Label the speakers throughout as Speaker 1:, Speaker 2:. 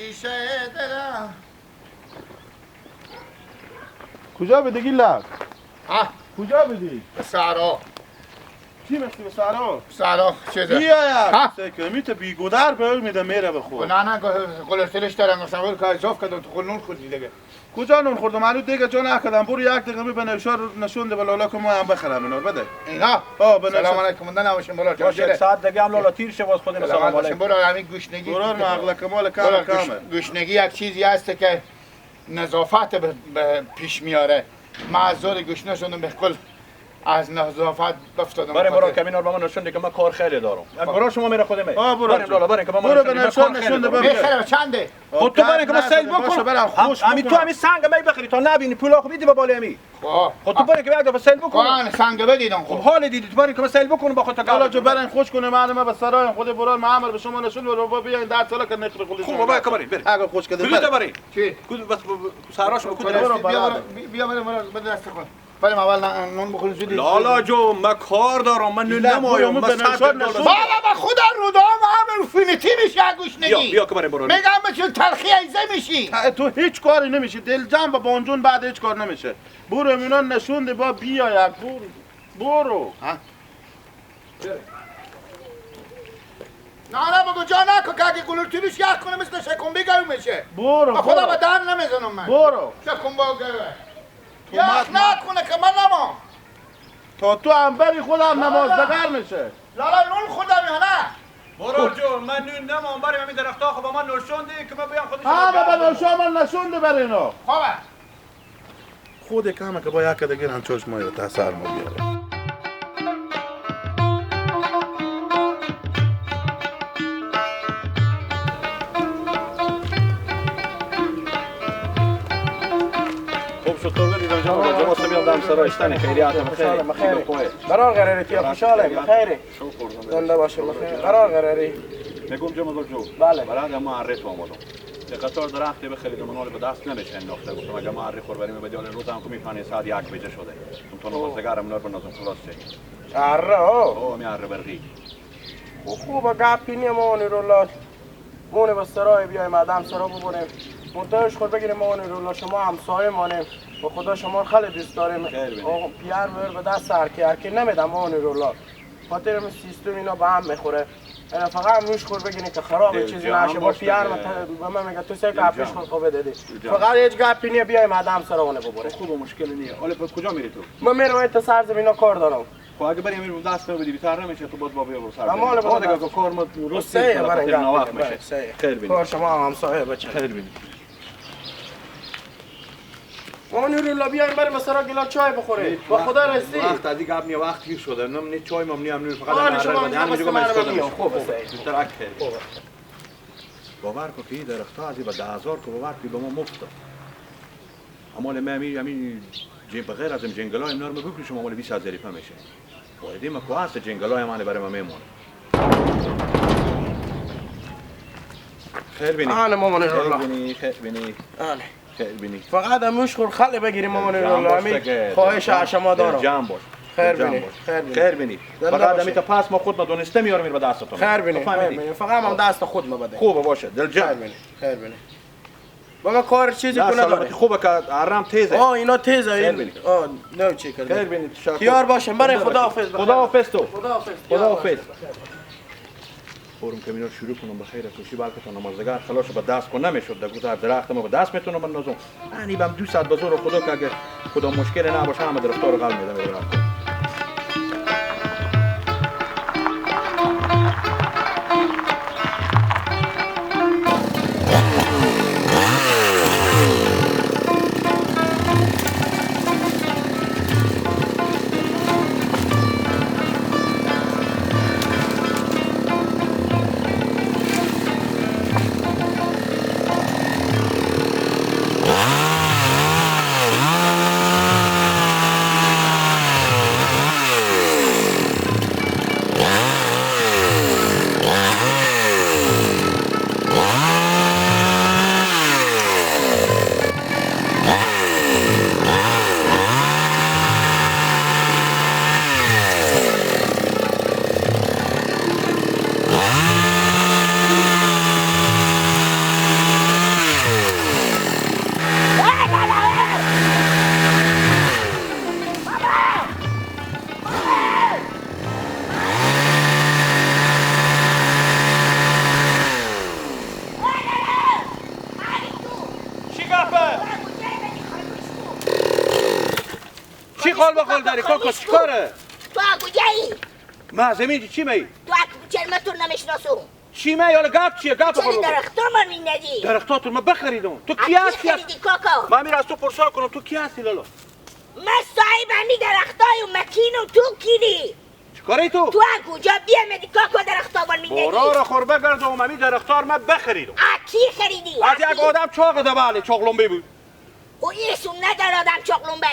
Speaker 1: شیشه دلم.
Speaker 2: کجا بدی گیلا؟
Speaker 1: ها
Speaker 2: کجا بدی؟
Speaker 1: به سارا.
Speaker 2: چی مثل به سارا؟
Speaker 1: سارا چیزه؟
Speaker 2: بیا یا
Speaker 1: ها؟
Speaker 2: سکمی تو بیگودر به میده میره بخور.
Speaker 1: نه قلرتلش دارم مثلا که اضاف کردم تو خلنون خودی دیگه.
Speaker 2: کجا نون خوردم؟ منو دیگه جا نکردم. برو یک دقیقه می بنوشار نشون ده ولالا که ما هم بخرم اینا بده.
Speaker 1: اینا؟ سلام علیکم من نباشم برو جان.
Speaker 3: یک ساعت دیگه هم لالا تیر شه باز خودم سلام علیکم.
Speaker 1: برو همین گوشنگی.
Speaker 2: برو مغلا کمال کامه.
Speaker 1: گوشنگی یک چیزی هست که نظافت به پیش میاره. معذور گوشنه شدم به کل از نظافت بفتادم.
Speaker 3: برو کمینار با من نشون ده که من کار خیلی دارم. برو شما میره خودم.
Speaker 2: برو
Speaker 3: لالا بریم که با من
Speaker 2: نشون ده
Speaker 1: بخره چنده؟
Speaker 3: خود تو بریم که من سیل بکنم. همین تو همین سنگ می بخری تا نبینی پولا خوب دیدی با بالا همی. خود تو بریم که یک دفعه سیل بکنم.
Speaker 1: من سنگ بدیدم
Speaker 3: خب حال دیدی تو بریم که من سیل بکنم با خود تا
Speaker 2: حالا جو برین خوش کنه معلومه به سرای خود برال معامل به شما نشون رو با بیاین 10 ساله که نخره خودش.
Speaker 3: خوب بابا بریم بریم.
Speaker 2: اگه خوش کده
Speaker 3: بریم.
Speaker 1: چی؟
Speaker 3: بس سراش بکنم.
Speaker 1: بیا بریم دست کن. بریم اول نون بخوریم زودی.
Speaker 3: لالا جو من کار دارم من نمایم من
Speaker 1: بابا خدا رو دام همه فینیتی میشه گوشنگی.
Speaker 3: بیا که بریم برو.
Speaker 1: میگم چون تلخی ایزه میشی.
Speaker 2: تو هیچ کاری نمیشه دل جنب با اونجون بعد هیچ کار نمیشه. برو اینا نشون ده با بیا یک برو.
Speaker 1: نه بگو جا نکن که اگه گلوتیروش یک کنه مثل شکمبی گرم میشه.
Speaker 2: برو
Speaker 1: خدا به دن نمیزنم من.
Speaker 2: برو
Speaker 1: شکمبا گره. یک نکنه که من نمام.
Speaker 2: تو هم بری خودم نمازدگر میشه.
Speaker 1: لالا نون خودم یا نه؟
Speaker 3: برو جو من نمام بریم همین درختا خب من نشون ده که من بیام خودش.
Speaker 2: به نشون نشون ده برینا.
Speaker 1: خوبه.
Speaker 2: خود کامه که با یک دیگه هم چشمایی رو تاثیر ما بیاره.
Speaker 3: جواب میام دم سرایشتن خیریات بخیر
Speaker 4: قرار قراری تیا خوشحاله بخیری زنده باشه بخیر قرار قراری
Speaker 3: میگم جو
Speaker 4: بله
Speaker 3: برای ما عرض آمدم به قطار درخت بخرید منال به دست نمیشه انداخته گفتم اگه ما عرض خور بریم بدیال روز هم که میفهمی ساعت 1 بجه شده تو نمازدگار منال بنازم خلاص شه
Speaker 4: عره
Speaker 3: او می عرض برقی
Speaker 4: خوبه گپی نیم اونی رو مونه به سرای بیایم آدم سرا ببریم منتهاش خود بگیریم مانی رولا شما همسایه مانیم با خدا شما خیلی دوست داریم پیار میر به دست هرکی نمیدم مانی رولا خاطر همین سیستم اینا به هم میخوره اینا فقط روش خور بگیریم که خراب چیزی نشه با پیار به من میگه تو سه کافیش خود خوبه دادی فقط هیچ گپی نیه بیایم آدم سرا اونه ببریم
Speaker 3: خوبه مشکل نیه حالا کجا میری تو
Speaker 4: من میرم این سرزمینا کار دارم
Speaker 3: خب اگه بریم میرم دست بدی بیتر نمیشه تو باز بابا برو سر
Speaker 4: اما
Speaker 3: دیگه کار ما درست میشه خیر بینی
Speaker 4: کار شما همسایه بچه
Speaker 3: خیر بینی
Speaker 4: مانی رولا بیایم بریم سرا گلا چای بخوریم با خدا رسی
Speaker 3: وقت از دیگه ابنی وقت گیر شده نه چای ممنی هم فقط
Speaker 4: شما خوب
Speaker 3: باور کن که این درخت‌ها از به 10,000 که باور که به ما مفت اما همین بغیر از این جنگل‌های اینا رو بگو شما مال 20,000 پا میشه وایدی ما کو هست جنگل‌های من برای ما میمونه خیر بینی
Speaker 4: آن مامان رولا
Speaker 3: خیر بینی
Speaker 4: آله
Speaker 3: خیر بینی
Speaker 4: فقط همش خور خاله بگیریم مامان رولا همین خواهش شما دارم
Speaker 3: جام باش
Speaker 4: خیر بینی
Speaker 3: فقط همین تا پاس ما خود ما دونسته میارم به دستتون
Speaker 4: خیر بینی فقط هم دست خود ما بده
Speaker 3: خوبه باشه دل جان
Speaker 4: خیر بینی بابا کار چیزی کنه داره
Speaker 3: خوبه که آرام تیزه
Speaker 4: اینا تیزه این نه چی کرد
Speaker 3: خیر بینی
Speaker 4: خیار باشم برای خداحافظ
Speaker 3: تو خداحافظ فورم کمینو شروع کنم بخیر توشی بلکه تا نمازدگار خلاص به دست کن نمیشد در درخت ما به دست میتونم بندازم یعنی بهم 2 ساعت بزرگ خدا که اگه خدا مشکل نباشه همه درختار رو قلم میدم خال بخال داری کوکو چیکاره؟
Speaker 5: تو کجایی؟
Speaker 3: ما زمین چی می؟
Speaker 5: تو چرا تو نمیشناسو؟
Speaker 3: چی می حالا گپ چیه؟ گپ
Speaker 5: چرا
Speaker 3: بخور.
Speaker 5: درختو من میندازی؟
Speaker 3: درختات رو من بخریدم. تو کی هستی؟
Speaker 5: خریدی کاکا؟
Speaker 3: من میرم از تو پرسان کنم تو کی هستی لالا؟
Speaker 5: من صاحب همین درختای و مکینم تو کیری؟
Speaker 3: چیکاره تو؟
Speaker 5: تو کجا بیامدی کاکا درختا من میندازی؟
Speaker 3: برا را خوربه گردم همین درختار من بخریدم.
Speaker 5: کی خریدی؟
Speaker 3: از یک آدم چاق دباله چاقلمبی بود.
Speaker 5: او ایسون ندار آدم چاقلونبه.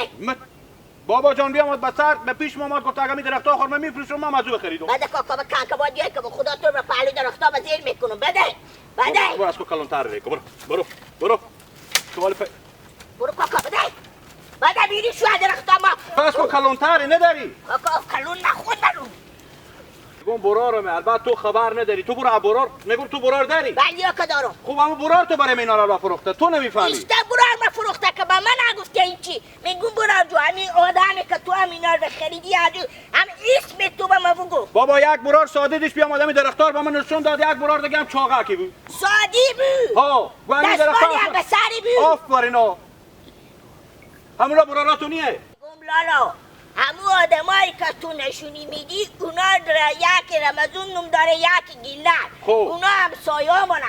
Speaker 3: بابا جان بیامد بسر به پیش ما گفت اگه می درختا خور من میفروشم من ازو بخریدم.
Speaker 5: بده کاکا به کانکا باید بیای که به خدا تو رو پهلو درختا به زیر میکنم. بده
Speaker 3: برو از کو کلانتر ریکو برو سوال
Speaker 5: برو کاکا بده بیری شو درختا ما.
Speaker 3: پس کو کلانتر نداری؟
Speaker 5: کاکا کلون نخود برو.
Speaker 3: گم برارم البته تو خبر نداری. تو برو برار نگم تو برار داری؟
Speaker 5: بله که دارم.
Speaker 3: خب اما برار تو برای اینا را فروخته تو نمیفهمی.
Speaker 5: ایسته برار ما فروخته که به من نگفته این چی. میگم برار جو همین آدمی که تو همینا رو خریدی هم اسم تو به ما بگو.
Speaker 3: بابا یک برار ساده دیش بیام آدمی درختار به من نشون داد. یک برار دیگه هم چاقه کی بود.
Speaker 5: سادی بود.
Speaker 3: ها گوانی درختار
Speaker 5: هم به سری بود.
Speaker 3: آفرین همونا براراتو نیه.
Speaker 5: گم لالا همو آدمایی که تو نشونی میدی اونا یک رمزون نم داره یک گیلن. اونا هم سایامونه.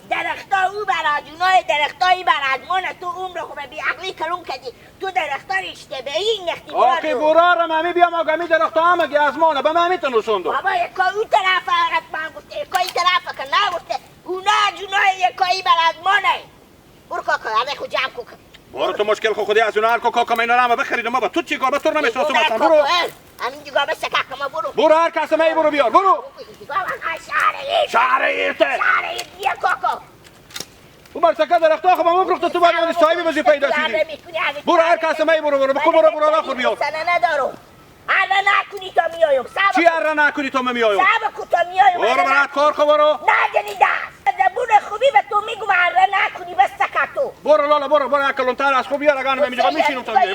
Speaker 5: درختا او براد اونای درختایی براد مونه. تو عمر خوبه بی عقلی کلون کدی. تو درختا اشتباهی نختی برادو.
Speaker 3: آخی برارم همی بیام آگمی درختا هم اگه از مانه به من میتونستون دو.
Speaker 5: بابا یکا اون طرف فقط من گفته یکا این طرف که نگفته. اونا جونای یکایی براد مونه. برو کاکا همه خود جمع کن.
Speaker 3: برو تو مشکل خودی از اون هر کاکا اینا رو هم بخریدم بابا تو چی کار به تو نمیشناسم اصلا برو
Speaker 5: همین دیگه به سکک ما
Speaker 3: برو هر کس می برو بیار برو
Speaker 5: شهر
Speaker 3: ایرته
Speaker 5: بیا کاکا
Speaker 3: او بر سکه درختا خب ما فروخته تو باید صاحبی بزی پیدا شدی برو هر کس می برو برو را خور بیار
Speaker 5: سنه ندارم هر نکنی تا میایم
Speaker 3: چی هر نکنی تا میایم
Speaker 5: صبر کو تا میایم
Speaker 3: برو برات کار خو برو
Speaker 5: نگنیده زبون خوبی به تو میگم هر نکنی بس سکتو
Speaker 3: برو لالا برو یک کلونتر از خوب بیار اگه من میگم میشینم تا میای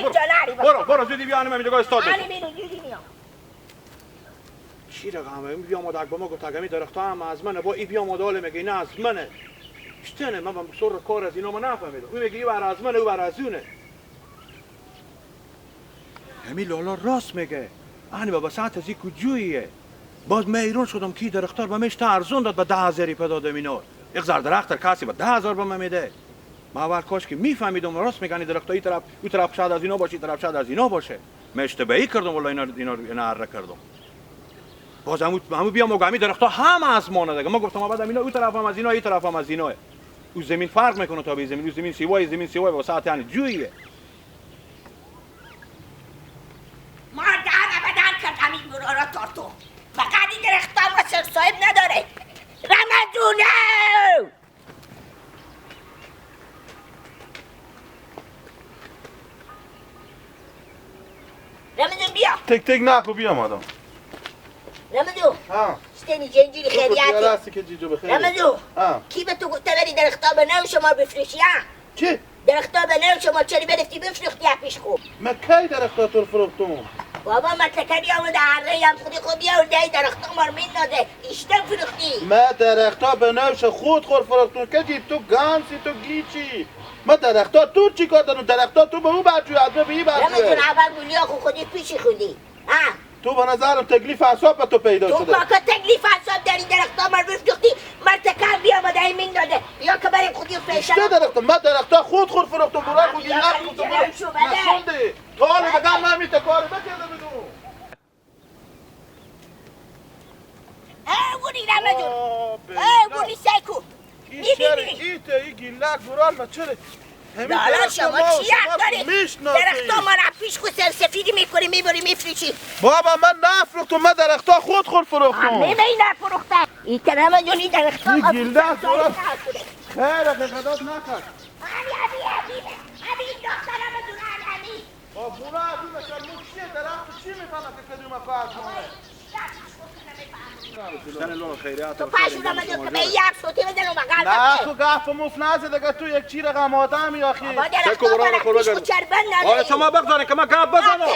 Speaker 3: برو زودی بیا من میگم استاد چی رقم بیام اومد با ما گفت اگه درختا هم از منه با ای بیام اومد میگه نه از منه اشتنه من سر کار از اینا ما نفهمیدم او میگه بر از منه او بر از اونه همین لالا راست میگه انا بابا ساعت از اینکه جویه باز میرون شدم کی درختار به مشت ارزون داد به 10,000 پدادم اینا یک زر درخت کسی به 10,000 به من میده ما اول کاش که میفهمیدم راست میگن درخت این طرف اون طرف شاید از اینا باشه طرف شاید از اینا باشه مشت به ای کردم والله اینا اره کردم باز همو بیام و گمی درختا هم از مانه دیگه ما گفتم بعد اینا اون طرف هم از اینا این طرف هم از اینا او زمین فرق میکنه تا به زمین زمین سیوای با ساعت یعنی جویه
Speaker 5: ما در ابدان کرد همین برا را تارتو فقط این درخت هم سر صاحب نداره رمزونه رمزون بیا
Speaker 2: تک نکو بیام آدم
Speaker 5: رمزون
Speaker 2: ها
Speaker 5: ستینی جنجوری خیریاتی
Speaker 2: هستی که جیجو بخیر
Speaker 5: رمزون کی به تو گفته بری درختا به نو شما بفروشی ها
Speaker 2: چی؟
Speaker 5: درختا به نو شما چری برفتی بفروختی پیش خوب
Speaker 2: من کی درختاتو رو فروختم
Speaker 5: بابا من تکری آمده هره هم خودی آورده درختا مار میندازه ایشتن فروختی
Speaker 2: من درختا به نوش خود فروختم که جیب تو گانسی تو گیچی من درختا تو چی کار دارم درختا تو به او برجوی از به این برجوی
Speaker 5: رمزون اول گولیا خودی پیشی خودی
Speaker 2: تو به نظرم تکلیف اعصاب به تو پیدا
Speaker 5: تو
Speaker 2: شده
Speaker 5: کاکا تکلیف اعصاب داری درختا مار بفروختی مرتکب بیامده این میندازه یا که برای خودی فیشن
Speaker 2: چه درختا من درختا خود فروختم برای خودی نشونده تو حالا بگم من میته کار بکرده بدون
Speaker 5: بودی رمزون بودی سیکو
Speaker 2: ایته ای گیلک برال ما چره
Speaker 5: لالا شما چی حق داری؟ درختا ما را پیش خود سرسفیدی میکنی میبری میفروشی
Speaker 2: بابا من نفروختم من درختا خود فروختم
Speaker 5: می نفروخته این که رمزون این درختا
Speaker 2: این گیلک برال خیر حقیقتات نکرد
Speaker 5: همین دختر رمزون همین
Speaker 2: با بونا عزیز مثلا چیه درخت چی میفهمه که کدوم کار
Speaker 3: سن لون خیریات
Speaker 5: تو پاشو رمزون که به یک صوتی بزنو مقال
Speaker 2: نه تو گفت مفنازه دیگه تو یک چی رقم آدمی آخی
Speaker 5: با درختا ما را پیش خود چربن نداری
Speaker 3: آره شما بگذارین که من گپ بزنم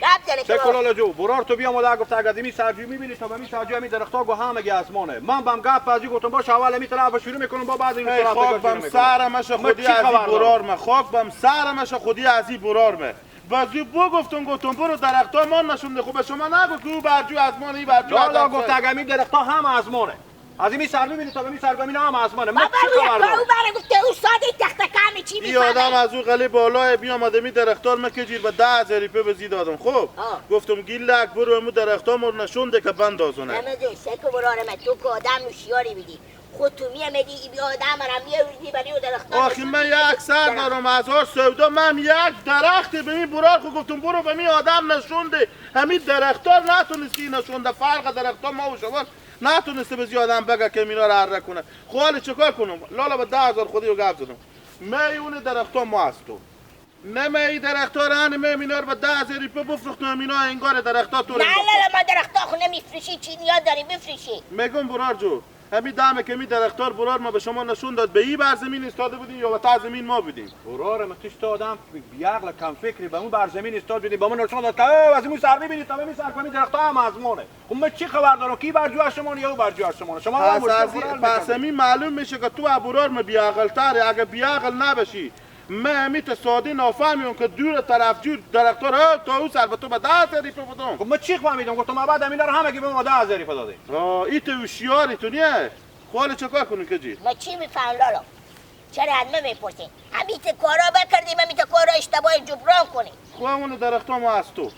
Speaker 5: گپ
Speaker 3: کلالا جو برار تو بیام و گفت اگه می سرجو میبینی تا می سرجو می درختا گو همه اسمانه من بهم گپ بازی گفتم باش اول می طرف شروع میکنم با بعد این طرف
Speaker 2: خاک بم سرمش خودی ازی برار ما خاک بم سرمش خودی ازی برار ما وزی گفتم برو درخت‌ها ما نشونده. خب به شما نگو که او برجو آسمان ای برجو
Speaker 3: لالا گفت اگه این درخت‌ها هم آسمانه. از این سر ببینید تا به این سر ببینید هم آسمانه. من
Speaker 5: بابا
Speaker 3: چی خبر
Speaker 5: او
Speaker 3: دارم؟
Speaker 5: برای گفته او ساده تختکمی چی
Speaker 2: این آدم
Speaker 5: میفهمه؟
Speaker 2: از او قلی بالای بیام آدمی درختار ما که جیر به 10,000 روپیه بزید آدم. خب گفتم گیلک برو امو درختار ما رو نشونده که بند آزونه.
Speaker 5: نمیدونی سکو براره من تو که آدم نوشیاری بیدی خود تو میمیدی ای بی آدم را میوریدی برای او درختار
Speaker 2: آخی من یک سر دارم هزار سودا من یک درخت به این برار خود گفتم برو به می آدم نشونده. همین درختار نتونستی نشونده. فرق درختار ما و شما نتونسته به آدم بگه که مینا رو حرکت کنه. خب حالا چیکار کنم؟ لالا به 10,000 خودی رو گپ زدم. میون درختار ما است تو. نمی درختار هن مینا رو به 10,000 روپیه بفروختم مینا انگار درختار تو.
Speaker 5: نه لالا ما درختار خو نمیفروشی چی نیاز داری بفروشی؟
Speaker 2: میگم برار جو همین دمه که می درختار برار ما به شما نشون داد به این بر زمین ایستاده بودیم یا به تا زمین ما بودیم.
Speaker 3: برار من تو آدم بیعقل کم فکری به اون بر زمین ایستاد بودیم با من نشون داد که از این سر ببینید تا به این سر کنید درخت‌ها هم آسمانه. خب من چی خبر دارم کی برجو از شما یا او برجو از شما؟ شما
Speaker 2: پس همین معلوم میشه که تو برار ما بیعقل تری. اگه بیعقل نباشی من می ساده نافهمیم که دور طرف جور درختار تا او سر به تو به 10,000 روپیه بدم.
Speaker 3: خب من چی فهمیدم گفتم بعد همینا رو همه که به ما 10,000 روپیه دادی.
Speaker 2: این تو هوشیاری تو نیه. خاله چکار کنی که جی؟
Speaker 5: ما چی میفهم لالا؟ چرا از من میپرسین؟ همین کارا بکردیم همین کارا اشتباه جبران کنیم.
Speaker 2: خب اون درختار ما از تو.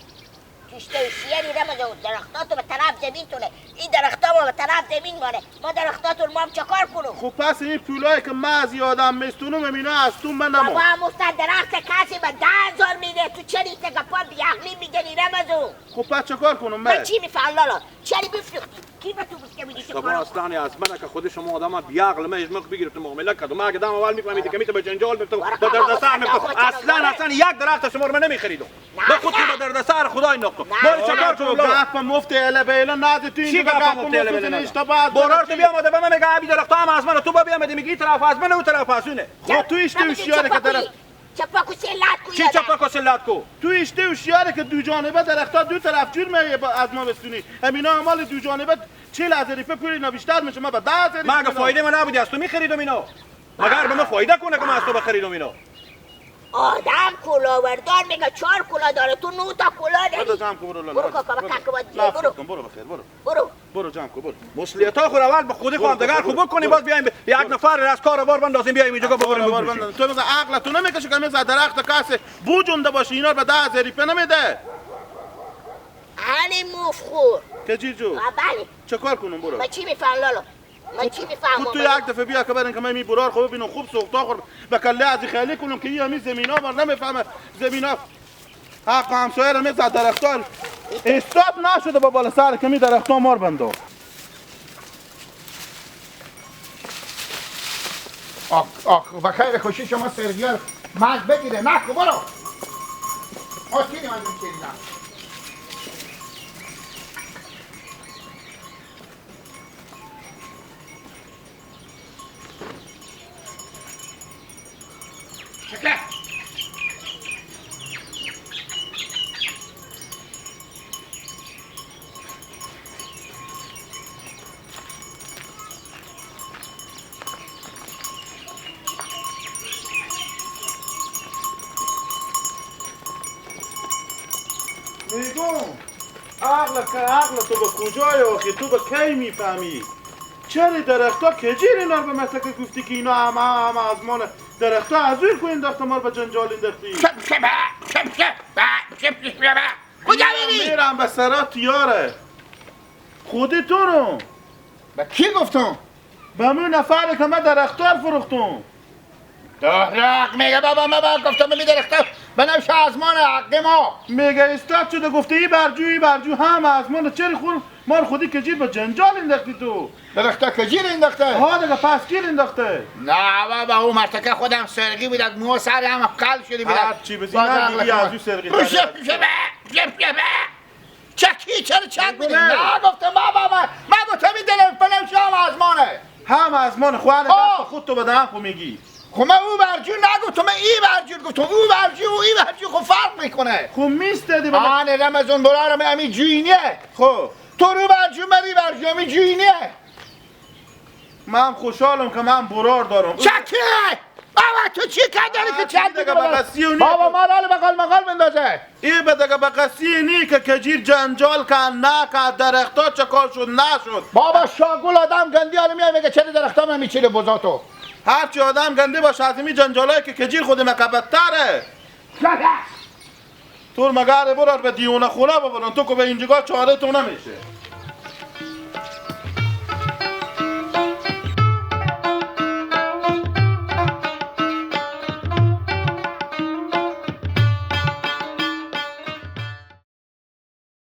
Speaker 5: کشته شیری رمزو درختاتو به طرف زمین تونه این درختا ما به طرف زمین مانه ما درختاتو ما هم چکار کنم؟
Speaker 2: خب پس این پولایی که ما از آدم میستونم مینا از تو من نمو.
Speaker 5: بابا مستن درخت کسی به 10,000 میده تو چری تگپا بیعقلی میگنی رمزو؟
Speaker 2: خب پس چکار کنم
Speaker 5: من چی میفهم لالا؟ چری بفروختی؟ کی به تو گفت که میگی
Speaker 3: شما اصلا از من که خود شما آدم بیعقل من اجماع بگیرید معامله کرد ما اگه دام اول میفهمید که میته به جنجال میفته با دردسر میفته اصلا یک درخت شما رو من نمیخریدم به خود با دردسر خدای نقطه ما چکار کنم
Speaker 2: گپ مفت اله بیله ناد تو این گپ مفت اشتباه
Speaker 3: برار تو بیام به من میگه ابی درخت هم از من تو بیام میگی طرف از من و طرف ازونه
Speaker 2: خب تو اشته هوشیاره که درخت
Speaker 5: چپا کو سلات کو
Speaker 3: چی چپا کو سلات کو
Speaker 2: تو اشته هوشیاره که دو جانبه درخت‌ها دو طرف جور می از ما بستونی همینا اعمال دو جانبه 40,000 روپیه پول بیشتر میشه ما به 10,000
Speaker 3: ما اگه فایده من نبودی از تو میخریدم اینو مگر به من فایده کنه که من از تو بخریدم اینو
Speaker 5: آدم کلاوردار میگه 4 کلا داره تو 9 تا کلا داری
Speaker 2: برو جمع کن برو
Speaker 5: برو کاکا
Speaker 2: برو بخیر
Speaker 5: برو
Speaker 2: برو جمع کن برو
Speaker 3: مسئولیت‌ها خود اول به خودی خواهم دگر خوب بکنیم باز بیایم یک نفر از کار بار بندازیم بیایم اینجا ببریم
Speaker 2: تو میگه عقل تو نمیکشه که مثلا درخت کاسه بوجونده باشه اینا به 10,000 روپیه نمیده
Speaker 5: علی مفخور
Speaker 2: که جیجو
Speaker 5: بله
Speaker 2: چیکار کنم برو
Speaker 5: من چی میفهم لالا من چی میفهمم
Speaker 2: تو یک دفعه بیا که برن که من می برار خوب ببینم خوب سوختا خور به کله از خیلی کنم که این همین زمینا ما نمیفهمه زمینا حق همسایه رو میزد درختار استاد نشده با بالا سر که می درختار مار بندو
Speaker 1: آخ و خیر خوشی شما سرگیار مرد بگیره نه برو آسینی من نمیشیدم چکه
Speaker 2: میگم عقل تو به کجای آخی تو به کی میفهمی چرا درختا کجیر اینا رو به مثل که گفتی که اینا همه آزمانه درختا از روی کوین داخت ما رو به جنجال انداختی
Speaker 1: کجا میری؟
Speaker 2: میرم به سرات یاره خودی تو رو
Speaker 1: به کی گفتم؟
Speaker 2: به همون نفره که من درختار فروختم
Speaker 1: دهرق میگه بابا ما گفتم می درختار بنفش آزمان حق ما
Speaker 2: میگه استاد شده گفته ای برجو هم آزمانه چرا خور ما خودی کجیر به جنجال انداختی تو
Speaker 1: درختار کجیر انداخته؟
Speaker 2: ها دیگه پس گیر انداخته
Speaker 1: نه بابا او مرتکه خودم سرگی بیدک مو سر هم قلب شدی بیدک
Speaker 2: هر چی بزی نگیدی از او سرگی
Speaker 1: چکی چرا چک بیدی؟ نه گفتم بابا من گفتم این بنفش آزمانه
Speaker 2: هم آزمان خوانه دست خود تو بدن خو میگی
Speaker 1: خب من او برجو نگفتم من ای برجو گفتم او برجو و ای برجو خب فرق میکنه
Speaker 2: خب میستدی به
Speaker 1: آنه رمزون برارم امی جوینیه
Speaker 2: خب
Speaker 1: تو رو برجو مری برجو امی جوینیه
Speaker 2: من خوشحالم که من برار دارم
Speaker 1: چکه بابا تو چی کردی که چند
Speaker 2: دیگه بقصی و
Speaker 1: بابا ما را بقال مقال بندازه
Speaker 2: ای به دیگه بقصی نی که کجیر جنجال کن نکن درختا چکار شد نشد
Speaker 1: بابا شاگول آدم گندی حالا میای میگه چرا درختا من میچیله بزاتو
Speaker 2: هرچی آدم گنده باشه از می جنجالایی که کجیر خود مکبتره طور مگره برار به دیونه خونه ببرن تو که به اینجا چاره تو نمیشه